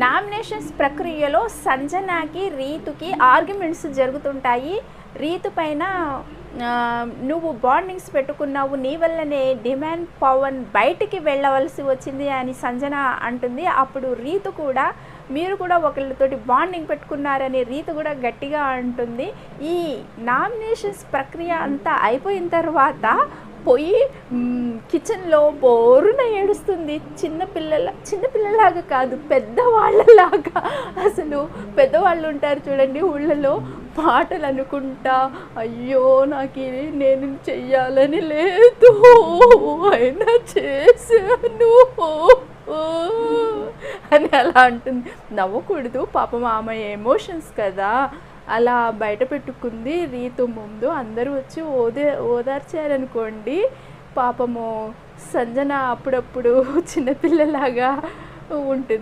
Nominations ప్రక్రియలో సంజనాకి రీతుకి arguments జరుగుతుంటాయి. రీతు పైన నువ్వు బాండింగ్స్ పెట్టుకున్నావు, నీ వల్లనే డిమాండ్ పవన్ బయటికి వెళ్ళవలసి వచ్చింది అని సంజన అంటుంది. అప్పుడు రీతు కూడా మీరు కూడా ఒకళ్ళతోటి బాండింగ్ పెట్టుకున్నారని రీతు కూడా గట్టిగా అంటుంది. ఈ నామినేషన్స్ ప్రక్రియ అంతా అయిపోయిన తర్వాత పోయి కిచెన్లో బోరున ఏడుస్తుంది. చిన్నపిల్లలాగా కాదు, పెద్దవాళ్ళలాగా. అసలు పెద్దవాళ్ళు ఉంటారు చూడండి ఊళ్ళలో, మాటలు అనుకుంటా, అయ్యో నాకు నేను చెయ్యాలని లేదు అయినా చేశాను అని అలా అంటుంది. నవ్వకూడదు పాపం, ఆమె ఎమోషన్స్ కదా, అలా బయట పెట్టుకుంది రీతు ముందు. అందరూ వచ్చి ఓదార్చారనుకోండి. పాపము సంజన అప్పుడప్పుడు చిన్నపిల్లలాగా ఉంటుంది.